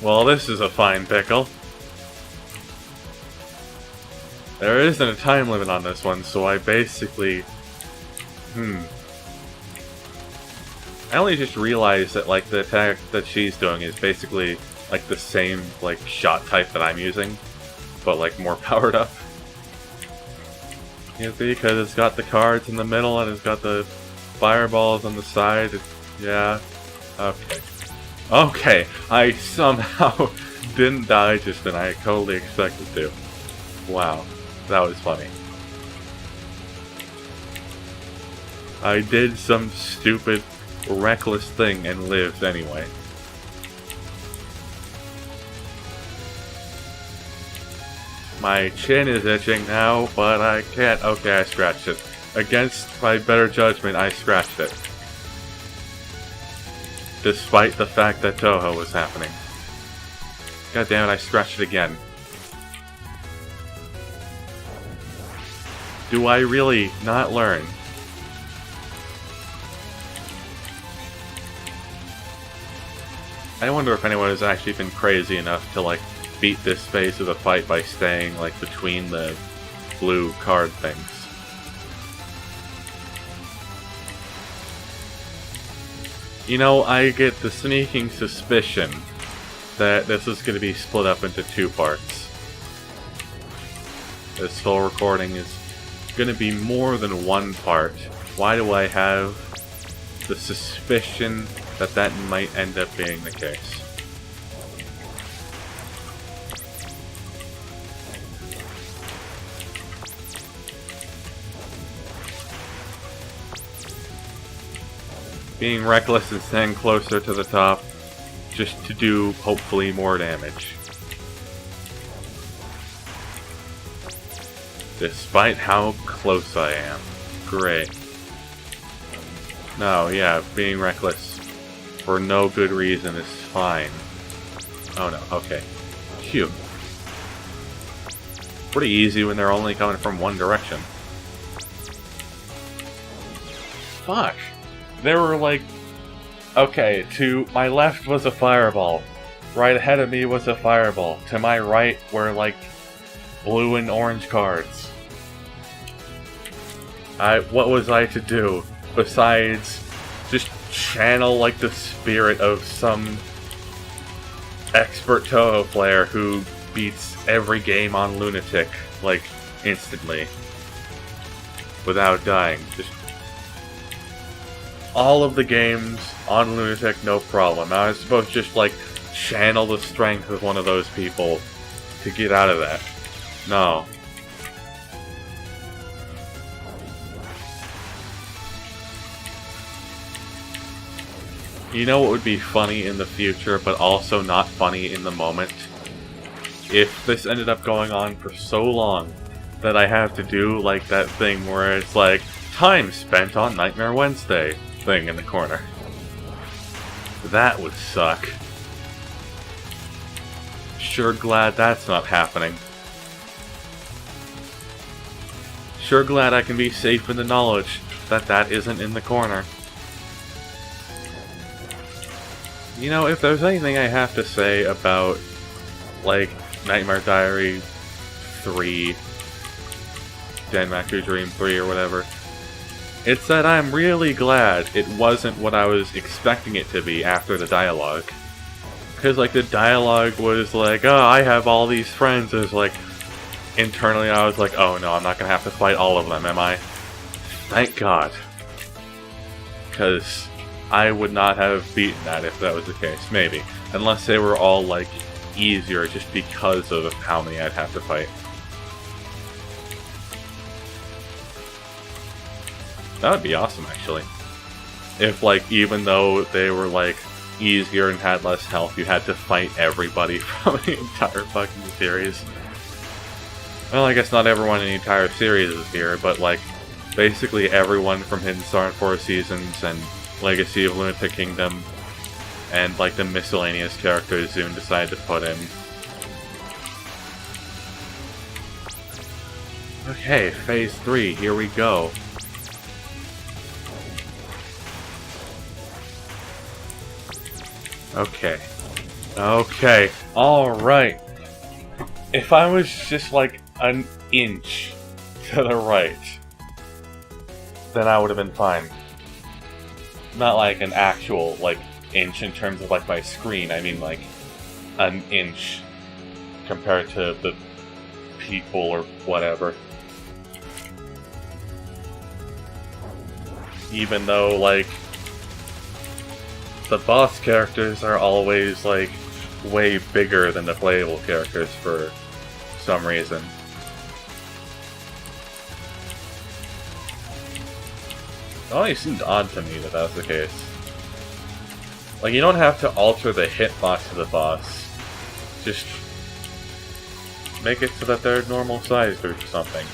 Well, this is a fine pickle. There isn't a time limit on this one, so I basically... I only just realized that, like, the attack that she's doing is basically, like, the same, like, shot type that I'm using, but, like, more powered up. Yeah, because it's got the cards in the middle and it's got the fireballs on the side. Yeah. Okay. Okay, I somehow didn't die just then. I totally expected to. Wow, that was funny. I did some stupid, reckless thing and lived anyway. My chin is itching now, but I can't. Okay, I scratched it. Against my better judgment, I scratched it. Despite the fact that Touhou was happening. God damn it, I scratched it again. Do I really not learn? I wonder if anyone has actually been crazy enough to, like, beat this phase of the fight by staying, like, between the blue card things. You know, I get the sneaking suspicion that this is going to be split up into two parts. This whole recording is going to be more than one part. Why do I have the suspicion that that might end up being the case? Being reckless and staying closer to the top, just to do, hopefully, more damage. Despite how close I am. Great. No, yeah, being reckless for no good reason is fine. Oh no, okay. Phew. Pretty easy when they're only coming from one direction. Fuck. There were like... Okay, to my left was a fireball. Right ahead of me was a fireball. To my right were like blue and orange cards. What was I to do besides just channel like the spirit of some expert Touhou player who beats every game on Lunatic, like, instantly. Without dying. Just all of the games on Lunatic, no problem. I was supposed to just, like, channel the strength of one of those people to get out of that. No. You know what would be funny in the future, but also not funny in the moment? If this ended up going on for so long that I have to do, like, that thing where it's like, time spent on Nightmare Wednesday thing in the corner. That would suck. Sure glad that's not happening. Sure glad I can be safe in the knowledge that that isn't in the corner. You know, if there's anything I have to say about, like, Nightmare Diary 3, Denmaku Dream 3 or whatever, it's that I'm really glad it wasn't what I was expecting it to be after the dialogue. Because, like, the dialogue was like, oh, I have all these friends. It was like, internally I was like, oh no, I'm not going to have to fight all of them, am I? Thank God. Because I would not have beaten that if that was the case. Maybe. Unless they were all, like, easier just because of how many I'd have to fight. That would be awesome, actually. If, like, even though they were, like, easier and had less health, you had to fight everybody from the entire fucking series. Well, I guess not everyone in the entire series is here, but, like, basically everyone from Hidden Star and Four Seasons and Legacy of Lunatic Kingdom and, like, the miscellaneous characters Zune decided to put in. Okay, Phase 3, here we go. Okay. Okay, alright. If I was just like an inch to the right, then I would have been fine. Not like an actual, like, inch in terms of like my screen, I mean like an inch compared to the people or whatever. Even though, like, the boss characters are always, like, way bigger than the playable characters for some reason. It always seemed odd to me that was the case. Like, you don't have to alter the hitbox of the boss. Just make it so that they're normal sized or something.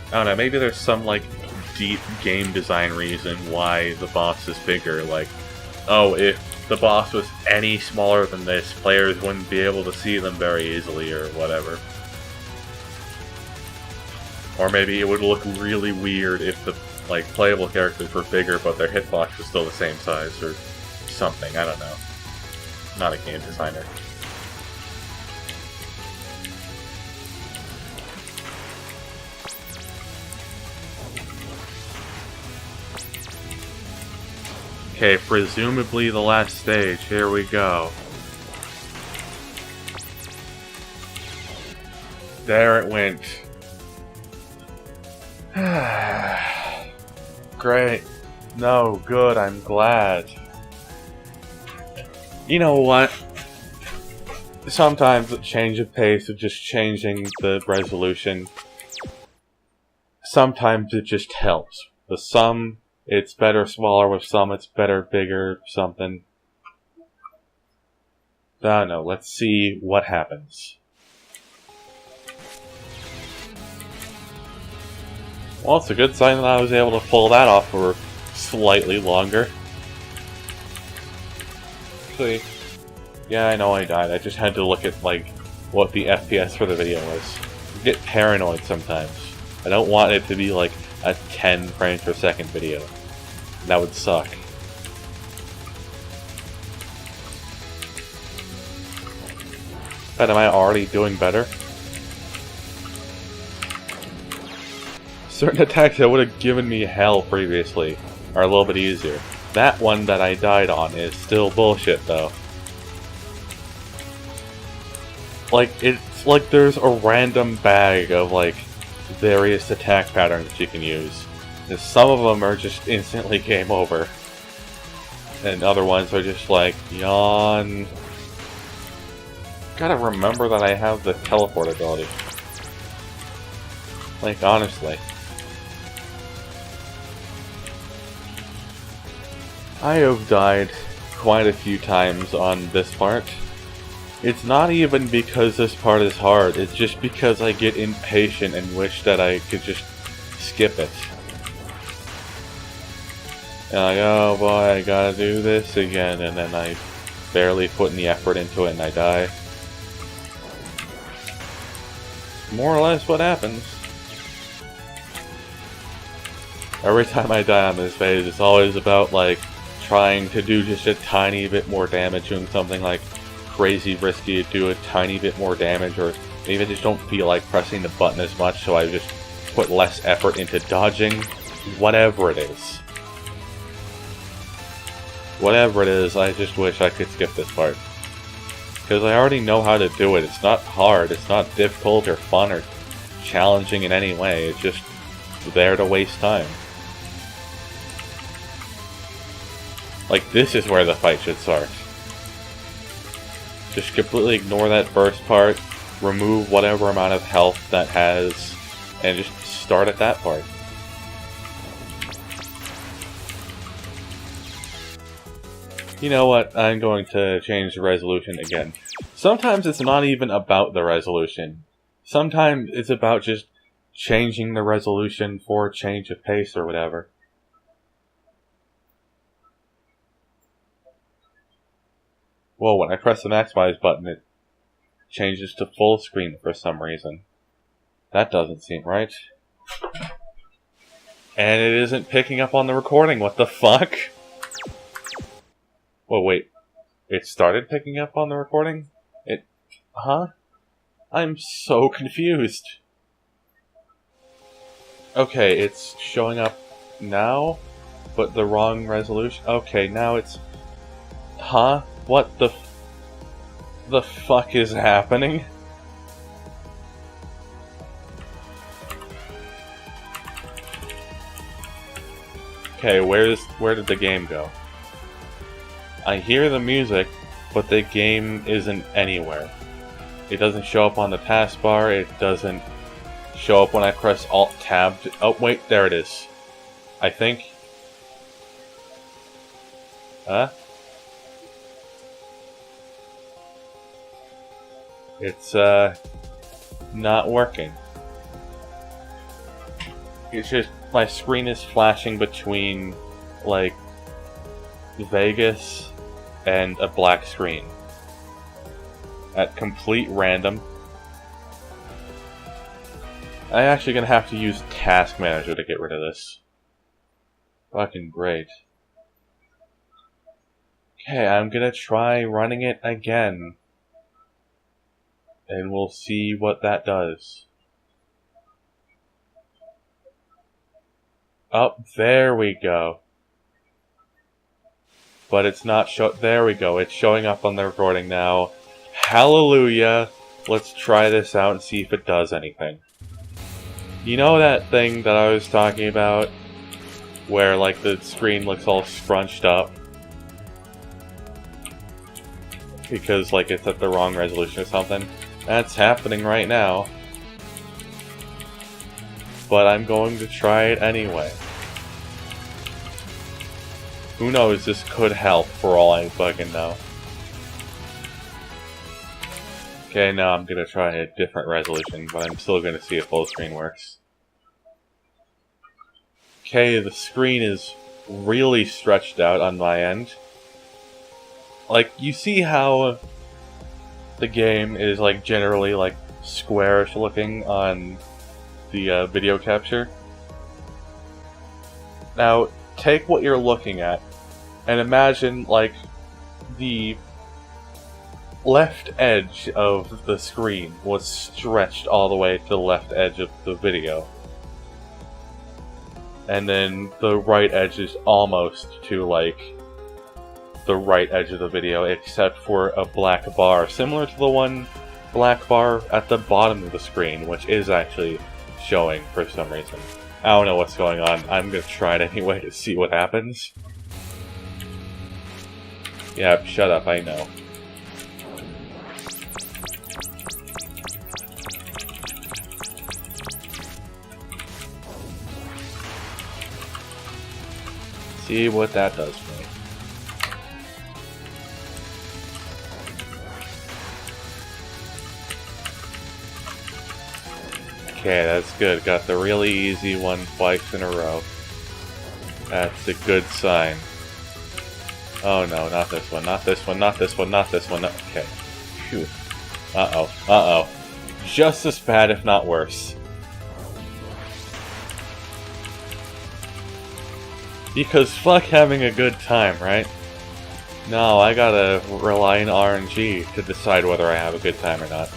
I don't know, maybe there's some, like, deep game design reason why the boss is bigger. Like, oh, if the boss was any smaller than this, players wouldn't be able to see them very easily or whatever. Or maybe it would look really weird if the, like, playable characters were bigger but their hitbox was still the same size or something, I don't know. I'm not a game designer. Okay, presumably the last stage. Here we go. There it went. Great. No, good, I'm glad. You know what? Sometimes a change of pace of just changing the resolution, sometimes it just helps. With some, it's better smaller, with some it's better bigger, something. I don't know, let's see what happens. Well, it's a good sign that I was able to pull that off for slightly longer. Actually, yeah, I know I died. I just had to look at, like, what the FPS for the video was. I get paranoid sometimes. I don't want it to be, like, a 10 frames per second video. That would suck. But am I already doing better? Certain attacks that would have given me hell previously are a little bit easier. That one that I died on is still bullshit, though. Like, it's like there's a random bag of, like, various attack patterns that you can use. And some of them are just instantly game over. And other ones are just like, yawn. Gotta remember that I have the teleport ability. Like, honestly. I have died quite a few times on this part. It's not even because this part is hard, it's just because I get impatient and wish that I could just skip it. And like, oh boy, I gotta do this again, and then I barely put any effort into it and I die. More or less what happens. Every time I die on this phase, it's always about, like, trying to do just a tiny bit more damage, doing something like crazy risky to do a tiny bit more damage, or maybe I just don't feel like pressing the button as much, so I just put less effort into dodging. Whatever it is. Whatever it is, I just wish I could skip this part. Because I already know how to do it. It's not hard, it's not difficult or fun or challenging in any way, it's just there to waste time. Like, this is where the fight should start. Just completely ignore that first part, remove whatever amount of health that has, and just start at that part. You know what, I'm going to change the resolution again. Sometimes it's not even about the resolution. Sometimes it's about just changing the resolution for a change of pace or whatever. Whoa, when I press the maximize button, it changes to full screen for some reason. That doesn't seem right. And it isn't picking up on the recording, what the fuck? Whoa, wait. It started picking up on the recording? Huh? I'm so confused. Okay, it's showing up now, but the wrong resolution. Okay, now it's... Huh? What the fuck is happening? Okay, where did the game go? I hear the music, but the game isn't anywhere. It doesn't show up on the taskbar, it doesn't show up when I press Alt-Tab. Oh, wait, there it is. I think. Huh? It's, not working. It's just, my screen is flashing between, like, Vegas and a black screen. At complete random. I'm actually gonna have to use Task Manager to get rid of this. Fucking great. Okay, I'm gonna try running it again. And we'll see what that does. Oh, there we go. But it's not there we go, it's showing up on the recording now. Hallelujah! Let's try this out and see if it does anything. You know that thing that I was talking about? Where, like, the screen looks all scrunched up? Because, like, it's at the wrong resolution or something? That's happening right now. But I'm going to try it anyway. Who knows, this could help for all I fucking know. Okay, now I'm gonna try a different resolution, but I'm still gonna see if full screen works. Okay, the screen is really stretched out on my end. Like, you see how the game is, like, generally, like, squarish looking on the video capture? Now, take what you're looking at, and imagine, like, the left edge of the screen was stretched all the way to the left edge of the video. And then the right edge is almost to, like, the right edge of the video, except for a black bar, similar to the one black bar at the bottom of the screen, which is actually showing for some reason. I don't know what's going on. I'm gonna try it anyway to see what happens. Yeah, shut up, I know. See what that does for me. Okay, that's good. Got the really easy one twice in a row. That's a good sign. Oh no, not this one, not this one, not this one, not this one. Okay. Phew. Uh-oh, uh-oh. Just as bad, if not worse. Because fuck having a good time, right? No, I gotta rely on RNG to decide whether I have a good time or not.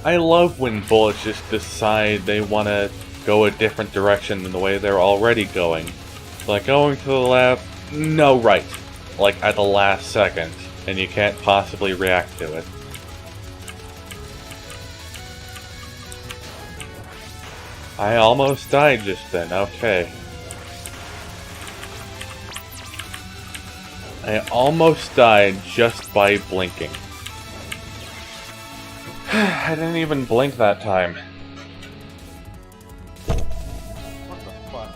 I love when bullets just decide they want to go a different direction than the way they're already going. Like going to the left, no right. Like at the last second, and you can't possibly react to it. I almost died just then, okay. I almost died just by blinking. I didn't even blink that time. What the fuck?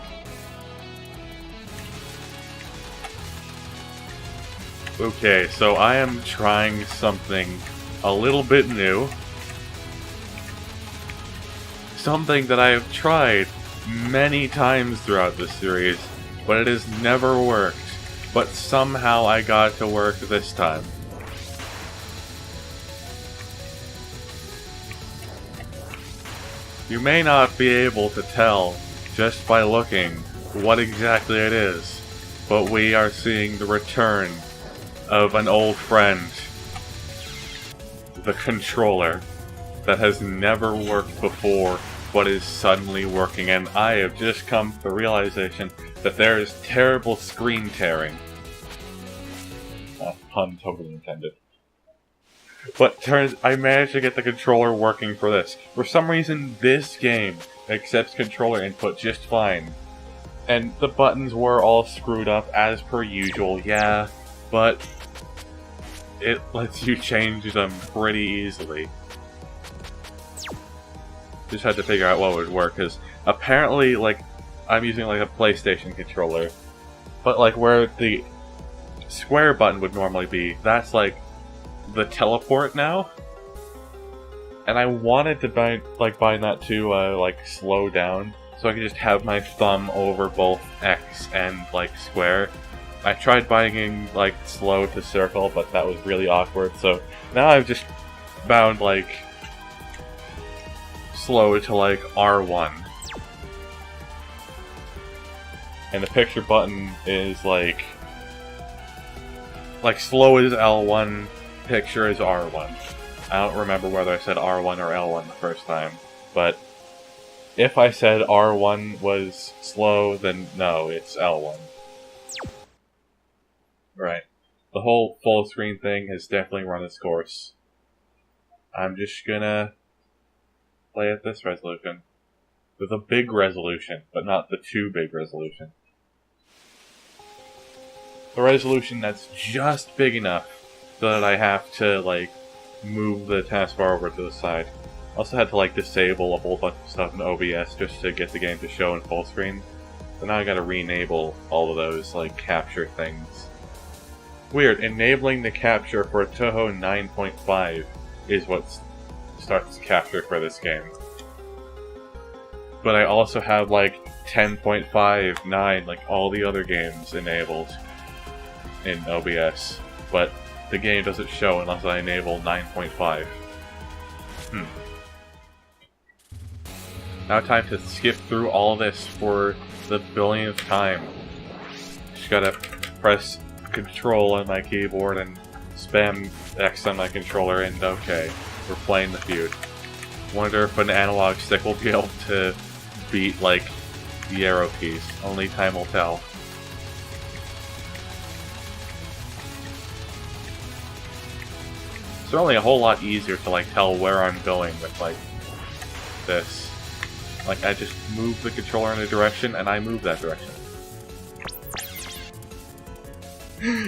Okay, so I am trying something a little bit new. Something that I have tried many times throughout this series, but it has never worked. But somehow I got it to work this time. You may not be able to tell just by looking what exactly it is, but we are seeing the return of an old friend. The controller that has never worked before, but is suddenly working, and I have just come to the realization that there is terrible screen tearing. Pun totally intended. But I managed to get the controller working for this. For some reason, this game accepts controller input just fine. And the buttons were all screwed up as per usual, yeah, but it lets you change them pretty easily. Just had to figure out what would work, because apparently, like, I'm using like a PlayStation controller, but like where the square button would normally be, that's like the teleport now. And I wanted to bind that to like slow down, so I could just have my thumb over both X and like square. I tried binding like slow to circle, but that was really awkward, so now I've just bound like slow to like R1. And the picture button is like slow is L1, picture is R1. I don't remember whether I said R1 or L1 the first time, but if I said R1 was slow, then no, it's L1. Right. The whole full screen thing has definitely run its course. I'm just gonna play at this resolution. With a big resolution, but not the too big resolution. The resolution that's just big enough so that I have to, like, move the taskbar over to the side. Also had to, like, disable a whole bunch of stuff in OBS just to get the game to show in full screen. So now I gotta re-enable all of those, like, capture things. Weird, enabling the capture for Touhou 9.5 is what starts capture for this game. But I also have, like, 10.5, 9, like, all the other games enabled in OBS, but the game doesn't show unless I enable 9.5. Now time to skip through all this for the billionth time. Just gotta press Control on my keyboard and spam X on my controller, and okay, we're playing the feud. Wonder if an analog stick will be able to beat, like, the arrow keys. Only time will tell. It's certainly a whole lot easier to, like, tell where I'm going with, like, this. Like, I just move the controller in a direction, and I move that direction.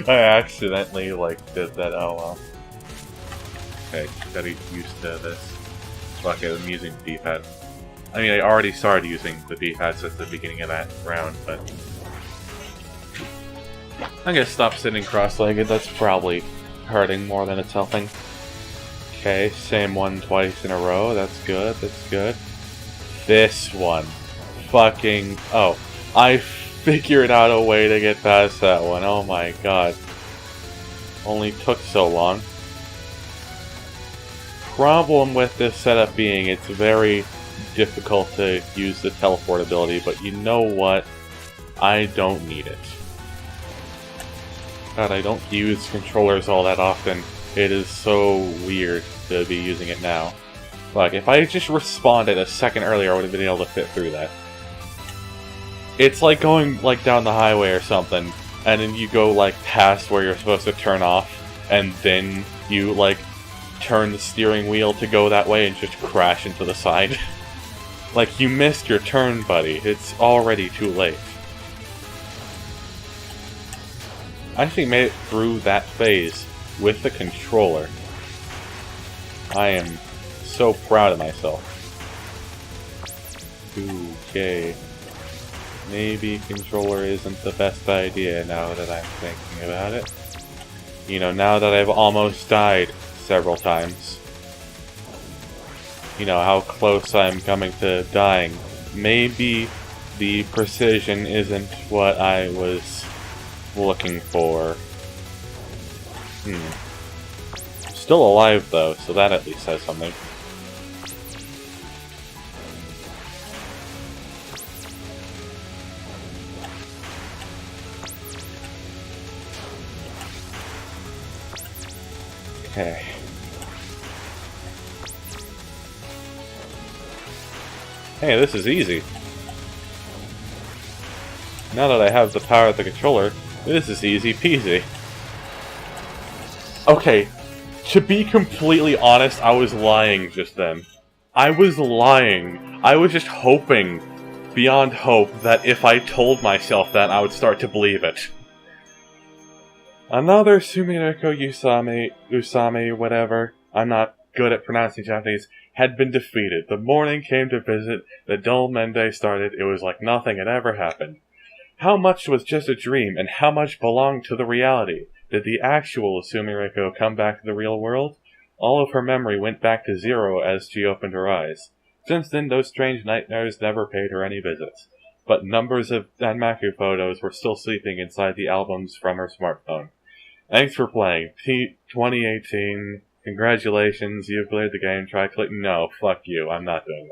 I accidentally, like, did that, oh well. Okay, gotta get used to this. Fuck it, I'm using the D-pad. I mean, I already started using the D-pad since the beginning of that round, but I'm gonna stop sitting cross-legged. That's probably hurting more than it's helping. Okay, same one twice in a row. That's good, that's good. This one. Fucking... oh, I figured out a way to get past that one. Oh my god. Only took so long. Problem with this setup being it's very difficult to use the teleport ability, but you know what? I don't need it. God, I don't use controllers all that often. It is so weird to be using it now. Like, if I just responded a second earlier, I would have been able to fit through that. It's like going, like, down the highway or something, and then you go, like, past where you're supposed to turn off, and then you, like, turn the steering wheel to go that way and just crash into the side. Like, you missed your turn, buddy. It's already too late. I actually made it through that phase with the controller. I am so proud of myself. Okay. Maybe controller isn't the best idea now that I'm thinking about it. You know, now that I've almost died several times. You know, how close I'm coming to dying. Maybe the precision isn't what I was looking for. Still alive though, so that at least says something. Okay. Hey, this is easy. Now that I have the power of the controller, this is easy peasy. Okay, to be completely honest, I was lying just then. I was lying. I was just hoping, beyond hope, that if I told myself that, I would start to believe it. Another Sumireko Usami, whatever, I'm not good at pronouncing Japanese, had been defeated. The morning came to visit, the dull Mende started, it was like nothing had ever happened. How much was just a dream, and how much belonged to the reality? Did the actual Sumireko come back to the real world? All of her memory went back to zero as she opened her eyes. Since then, those strange nightmares never paid her any visits. But numbers of Danmaku photos were still sleeping inside the albums from her smartphone. Thanks for playing. Pete 2018. Congratulations, you've cleared the game. Try clicking. No, fuck you. I'm not doing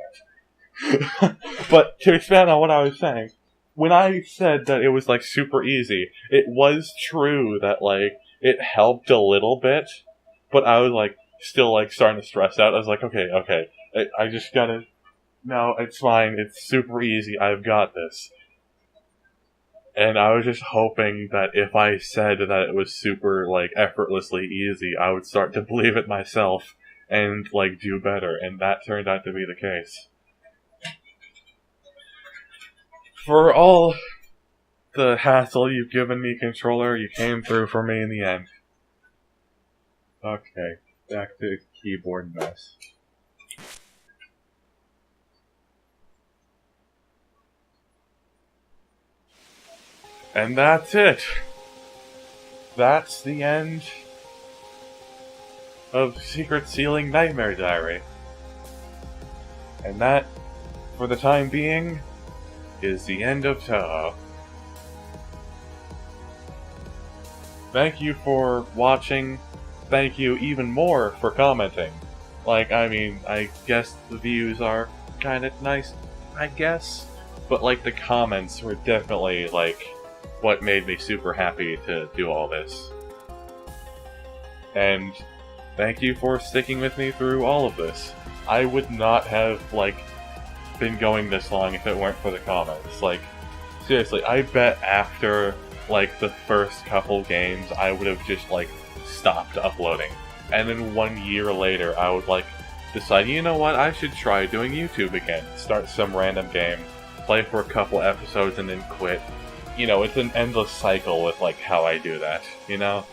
that. But to expand on what I was saying, when I said that it was, like, super easy, it was true that, like, it helped a little bit, but I was, like, still, like, starting to stress out. I was like, okay, I just gotta... No, it's fine. It's super easy. I've got this. And I was just hoping that if I said that it was super, like, effortlessly easy, I would start to believe it myself and, like, do better. And that turned out to be the case. For all the hassle you've given me, controller, you came through for me in the end. Okay, back to keyboard mess. And that's it. That's the end of Secret Ceiling Nightmare Diary. And that, for the time being, is the end of Touhou. Thank you for watching. Thank you even more for commenting. Like, I mean, I guess the views are kind of nice, I guess. But, like, the comments were definitely, like, what made me super happy to do all this. And thank you for sticking with me through all of this. I would not have, like, been going this long if it weren't for the comments. Like, seriously, I bet after, like, the first couple games, I would have just, like, stopped uploading. And then 1 year later, I would, like, decide, you know what, I should try doing YouTube again. Start some random game, play for a couple episodes, and then quit. You know, it's an endless cycle with, like, how I do that, you know?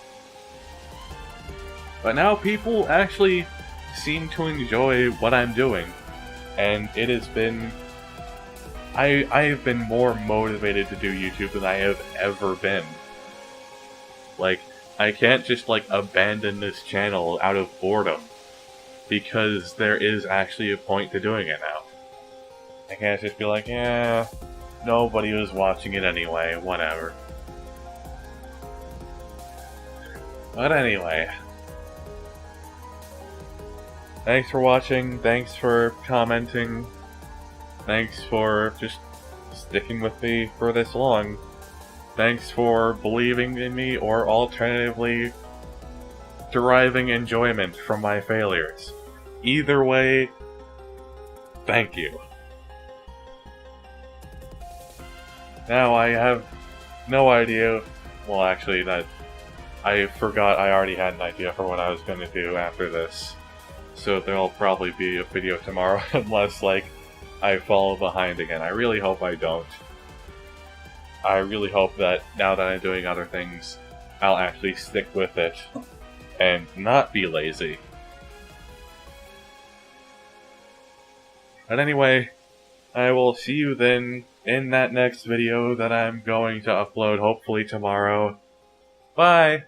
But now people actually seem to enjoy what I'm doing. And it has been... I have been more motivated to do YouTube than I have ever been. Like, I can't just, like, abandon this channel out of boredom. Because there is actually a point to doing it now. I can't just be like, yeah, nobody was watching it anyway, whatever. But anyway... Thanks for watching, thanks for commenting, thanks for just sticking with me for this long, thanks for believing in me, or alternatively, deriving enjoyment from my failures. Either way, thank you. Now I have no idea, well actually I forgot I already had an idea for what I was going to do after this. So there'll probably be a video tomorrow unless, like, I fall behind again. I really hope I don't. I really hope that now that I'm doing other things, I'll actually stick with it and not be lazy. But anyway, I will see you then in that next video that I'm going to upload hopefully tomorrow. Bye!